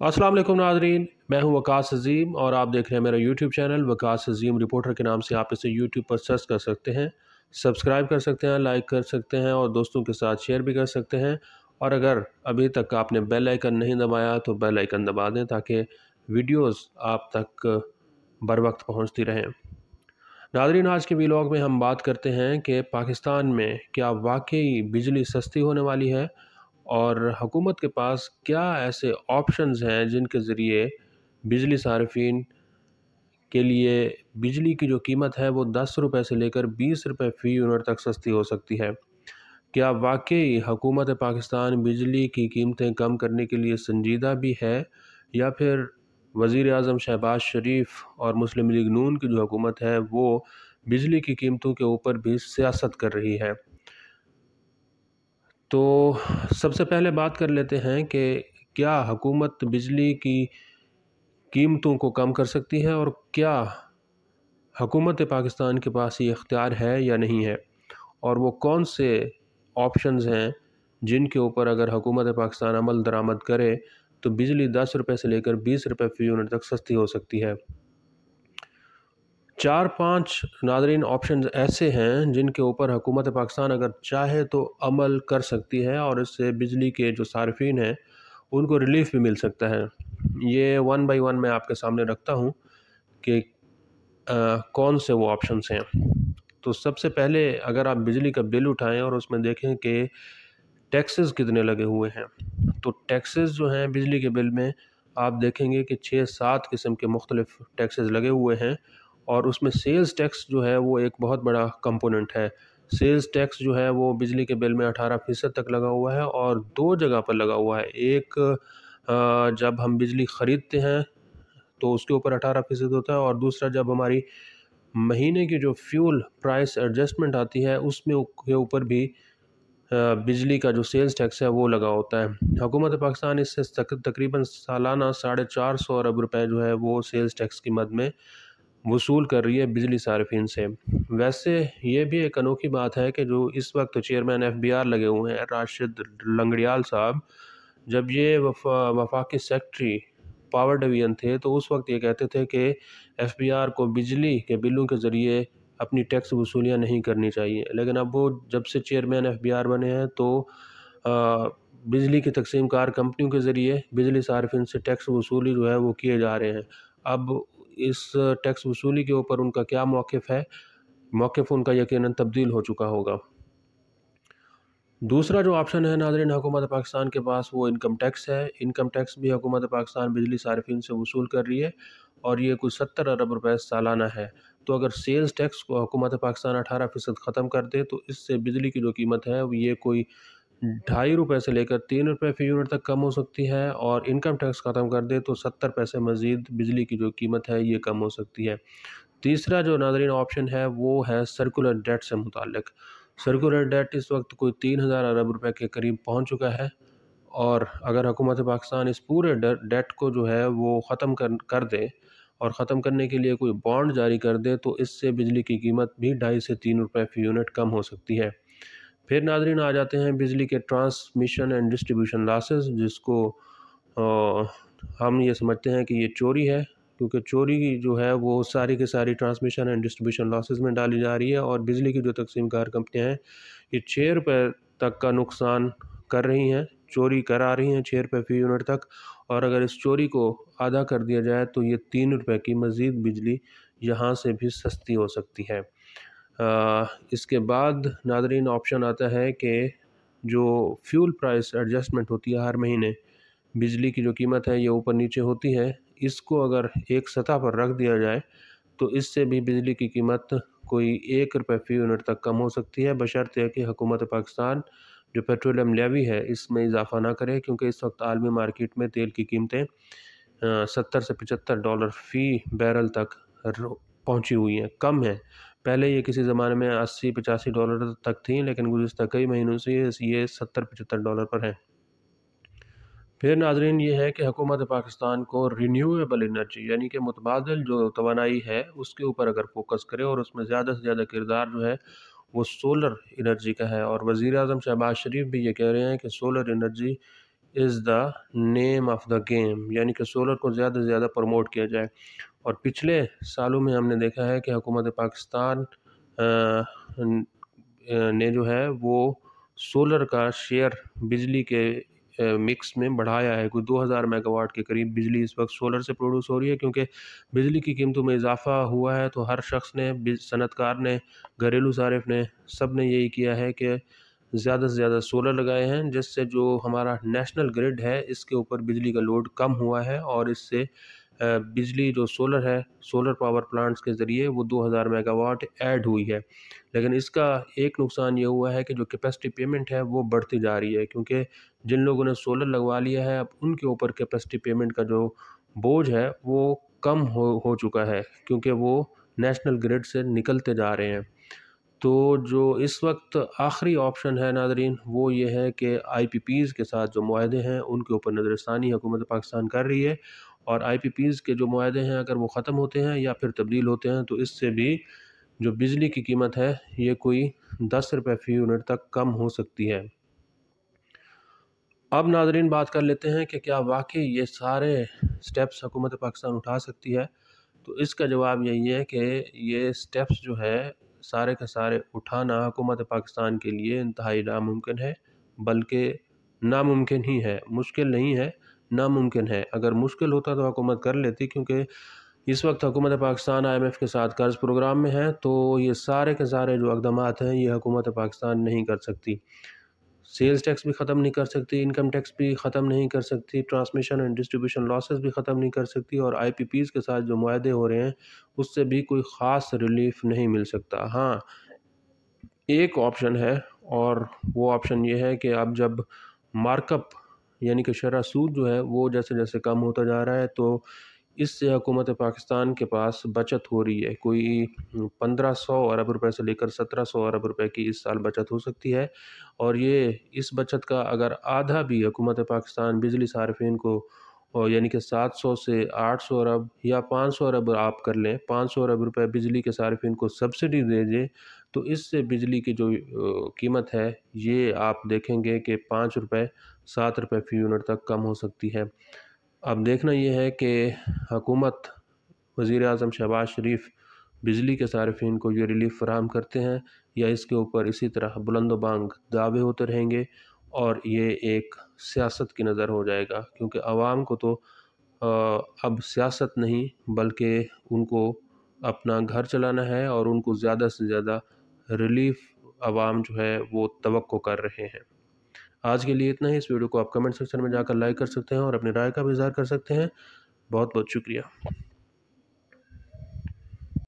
अस्सलाम वालेकुम नाज़रीन, मैं हूं वकास अज़ीम और आप देख रहे हैं मेरा यूट्यूब चैनल वकास अज़ीम रिपोर्टर के नाम से। आप इसे यूट्यूब पर सर्च कर सकते हैं, सब्सक्राइब कर सकते हैं, लाइक कर सकते हैं और दोस्तों के साथ शेयर भी कर सकते हैं। और अगर अभी तक आपने बेल आइकन नहीं दबाया तो बेल आइकन दबा दें ताकि वीडियोस आप तक बर वक्त पहुँचती रहें। नाज़रीन, आज के व्लॉग में हम बात करते हैं कि पाकिस्तान में क्या वाकई बिजली सस्ती होने वाली है और हुकूमत के पास क्या ऐसे ऑप्शंस हैं जिनके ज़रिए बिजली सार्फिन के लिए बिजली की जो कीमत है वो 10 रुपए से लेकर 20 रुपए फ़ी यूनिट तक सस्ती हो सकती है। क्या वाकई हुकूमत पाकिस्तान बिजली की कीमतें कम करने के लिए संजीदा भी है या फिर वज़ीर आज़म शहबाज शरीफ और मुस्लिम लीग नून की जो हुकूमत है वो बिजली की कीमतों के ऊपर भी सियासत कर रही है। तो सबसे पहले बात कर लेते हैं कि क्या हुकूमत बिजली की कीमतों को कम कर सकती है और क्या हुकूमत पाकिस्तान के पास ये इख्तियार है या नहीं है, और वो कौन से ऑप्शंस हैं जिनके ऊपर अगर हुकूमत पाकिस्तान अमल दरामद करे तो बिजली 10 रुपये से लेकर 20 रुपये फ़ी यूनिट तक सस्ती हो सकती है। 4-5 नाज़रीन ऑप्शंस ऐसे हैं जिनके ऊपर हुकूमत पाकिस्तान अगर चाहे तो अमल कर सकती है और इससे बिजली के जो सार्फिन हैं उनको रिलीफ भी मिल सकता है। ये वन बाय वन मैं आपके सामने रखता हूँ कि कौन से वो ऑप्शंस हैं। तो सबसे पहले अगर आप बिजली का बिल उठाएं और उसमें देखें कि टैक्सेस कितने लगे हुए हैं, तो टैक्सेस जो हैं बिजली के बिल में आप देखेंगे कि 6-7 किस्म के मुख्तलिफ टैक्सेस लगे हुए हैं और उसमें सेल्स टैक्स जो है वो एक बहुत बड़ा कंपोनेंट है। सेल्स टैक्स जो है वो बिजली के बिल में 18% तक लगा हुआ है और दो जगह पर लगा हुआ है। एक जब हम बिजली ख़रीदते हैं तो उसके ऊपर 18% होता है और दूसरा जब हमारी महीने की जो फ्यूल प्राइस एडजस्टमेंट आती है उसमें के ऊपर भी बिजली का जो सेल्स टैक्स है वो लगा होता है। हुकूमत पाकिस्तान इससे तकरीबन सालाना 450 अरब रुपए जो है वो सेल्स टैक्स की मद में वसूल कर रही है बिजली सार्फिन से। वैसे ये भी एक अनोखी बात है कि जो इस वक्त चेयरमैन एफबीआर लगे हुए हैं राशिद लंगड़ियाल साहब, जब ये वफाकी सेक्रेटरी पावर डिवीज़न थे तो उस वक्त ये कहते थे कि एफबीआर को बिजली के बिलों के ज़रिए अपनी टैक्स वसूलियाँ नहीं करनी चाहिए। लेकिन अब वो जब से चेयरमैन एफबीआर बने हैं तो बिजली की तकसीम कार कंपनियों के ज़रिए बिजली सार्फिन से टैक्स वसूली जो है वो किए जा रहे हैं। अब इस टैक्स वसूली के ऊपर उनका क्या मौक़िफ़ है? मौक़िफ़ उनका यकीनन तब्दील हो चुका होगा। दूसरा जो ऑप्शन है नाज़रीन हुकूमत पाकिस्तान के पास वो इनकम टैक्स है। इनकम टैक्स भी हुकूमत पाकिस्तान बिजली सार्फिन से वसूल कर रही है और ये कुछ 70 अरब रुपए सालाना है। तो अगर सेल्स टैक्स को हुकूमत पाकिस्तान 18% ख़त्म कर दे तो इससे बिजली की जो कीमत है ये कोई ₹2.5 से लेकर ₹3 फ़ी यूनिट तक कम हो सकती है और इनकम टैक्स ख़त्म कर दे तो 70 पैसे मज़ीद बिजली की जो कीमत है ये कम हो सकती है। तीसरा जो नाज़रीन ऑप्शन है वो है सर्कुलर डेट से मुताल्लिक़। सर्कुलर डेट इस वक्त कोई 3000 अरब रुपए के करीब पहुंच चुका है और अगर हुकूमत पाकिस्तान इस पूरे डेट को जो है वो ख़त्म कर दे और ख़त्म करने के लिए कोई बॉन्ड जारी कर दे तो इससे बिजली की कीमत भी 2.5 से 3 रुपए फ़ी यूनिट कम हो सकती है। फिर नाज़रीन आ जाते हैं बिजली के ट्रांसमिशन एंड डिस्ट्रीब्यूशन लॉसेस, जिसको हम ये समझते हैं कि ये चोरी है, क्योंकि चोरी जो है वो सारी की सारी ट्रांसमिशन एंड डिस्ट्रीब्यूशन लॉसेस में डाली जा रही है और बिजली की जो तकसीम कार कंपनियाँ हैं ये 6 रुपये तक का नुकसान कर रही हैं, चोरी करा रही हैं 6 रुपये फ़ी यूनिट तक। और अगर इस चोरी को आधा कर दिया जाए तो ये 3 रुपये की मज़ीद बिजली यहाँ से भी सस्ती हो सकती है। इसके बाद नाज़रीन ऑप्शन आता है कि जो फ्यूल प्राइस एडजस्टमेंट होती है हर महीने, बिजली की जो कीमत है ये ऊपर नीचे होती है, इसको अगर एक सतह पर रख दिया जाए तो इससे भी बिजली की कीमत कोई 1 रुपये फ़ी यूनिट तक कम हो सकती है, बशर्ते कि हुकूमत पाकिस्तान जो पेट्रोलियम लेवी है इसमें इजाफ़ा ना करे, क्योंकि इस वक्त आलमी मार्केट में तेल की कीमतें 70 से $75 फ़ी बैरल तक पहुंची हुई हैं, कम है। पहले ये किसी ज़माने में $80-85 तक थी, लेकिन गुज़िश्ता कई महीनों से ये $70-75 पर है। फिर नाज़रीन ये है कि हुकूमत पाकिस्तान को रिन्यूएबल एनर्जी यानी कि मुतबादिल जो तवानाई है उसके ऊपर अगर फोकस करे और उसमें ज़्यादा से ज़्यादा किरदार जो है वो सोलर एनर्जी का है। और वज़ीर आज़म शहबाज शरीफ भी ये कह रहे हैं कि solar energy is the name of the game, यानी कि सोलर को ज़्यादा से ज़्यादा प्रमोट किया जाए। और पिछले सालों में हमने देखा है कि हुकूमत पाकिस्तान ने जो है वो सोलर का शेयर बिजली के मिक्स में बढ़ाया है। कुछ 2000 मेगावाट के करीब बिजली इस वक्त सोलर से प्रोड्यूस हो रही है, क्योंकि बिजली की कीमतों में इजाफा हुआ है। तो हर शख्स ने, सनतकार ने, घरेलू सारिफ ने, सब ने यही किया है कि ज़्यादा से ज़्यादा सोलर लगाए हैं, जिससे जो हमारा नेशनल ग्रिड है इसके ऊपर बिजली का लोड कम हुआ है। और इससे बिजली जो सोलर है, सोलर पावर प्लांट्स के ज़रिए वो 2000 मेगावाट ऐड हुई है। लेकिन इसका एक नुकसान ये हुआ है कि जो कैपेसिटी पेमेंट है वो बढ़ती जा रही है, क्योंकि जिन लोगों ने सोलर लगवा लिया है अब उनके ऊपर कैपेसिटी पेमेंट का जो बोझ है वो कम हो चुका है, क्योंकि वो नेशनल ग्रिड से निकलते जा रहे हैं। तो जो इस वक्त आखिरी ऑप्शन है नाज़रीन, वो ये है कि आईपीपीज़ के साथ जो मुआहदे हैं उनके ऊपर नज़रसानी हुकूमत पाकिस्तान कर रही है। और आईपीपीज़ के जो मुआहदे हैं अगर वो ख़त्म होते हैं या फिर तब्दील होते हैं तो इससे भी जो बिजली की कीमत है ये कोई 10 रुपये फ़ी यूनिट तक कम हो सकती है। अब नाज़रीन बात कर लेते हैं कि क्या वाकई ये सारे स्टेप्स हुकूमत पाकिस्तान उठा सकती है। तो इसका जवाब यही है कि ये स्टेप्स जो है सारे के सारे उठाना हुकूमत पाकिस्तान के लिए इंतहाई नामुमकिन है, बल्कि नामुमकिन ही है, मुश्किल नहीं है, नामुमकिन है। अगर मुश्किल होता तो हुकूमत कर लेती, क्योंकि इस वक्त हुकूमत पाकिस्तान IMF के साथ कर्ज़ प्रोग्राम में है। तो ये सारे के सारे जो इक़दामात हैं ये हुकूमत पाकिस्तान नहीं कर सकती। सेल्स टैक्स भी ख़त्म नहीं कर सकती, इनकम टैक्स भी ख़त्म नहीं कर सकती, ट्रांसमिशन एंड डिस्ट्रीब्यूशन लॉसेस भी ख़त्म नहीं कर सकती, और आईपीपीज़ के साथ जो मुआहदे हो रहे हैं उससे भी कोई ख़ास रिलीफ नहीं मिल सकता। हाँ, एक ऑप्शन है, और वो ऑप्शन ये है कि अब जब मार्कअप यानी कि शरह सूद जो है वो जैसे जैसे कम होता जा रहा है, तो इससे हुकूमत पाकिस्तान के पास बचत हो रही है। कोई 1500 अरब रुपए से लेकर 1700 अरब रुपए की इस साल बचत हो सकती है। और ये इस बचत का अगर आधा भी हुकूमत पाकिस्तान बिजली सार्फिन को, और यानी कि 700 से 800 अरब या 500 अरब आप कर लें, 500 अरब रुपए बिजली के सार्फिन को सब्सिडी दे दें, तो इससे बिजली की जो कीमत है ये आप देखेंगे कि 5 रुपए 7 रुपए फ़ी यूनिट तक कम हो सकती है। अब देखना ये है कि हुकूमत, वज़ीर-ए-आज़म शहबाज शरीफ बिजली के सार्फिन को ये रिलीफ़ फ़राहम करते हैं, या इसके ऊपर इसी तरह बुलंद-बांग दावे होते रहेंगे और ये एक सियासत की नज़र हो जाएगा। क्योंकि आवाम को तो अब सियासत नहीं, बल्कि उनको अपना घर चलाना है, और उनको ज़्यादा से ज़्यादा रिलीफ़ आवाम जो है वो तवक्को कर रहे हैं। आज के लिए इतना ही। इस वीडियो को आप कमेंट सेक्शन में जाकर लाइक कर सकते हैं और अपनी राय का भी इज़हार कर सकते हैं। बहुत बहुत शुक्रिया।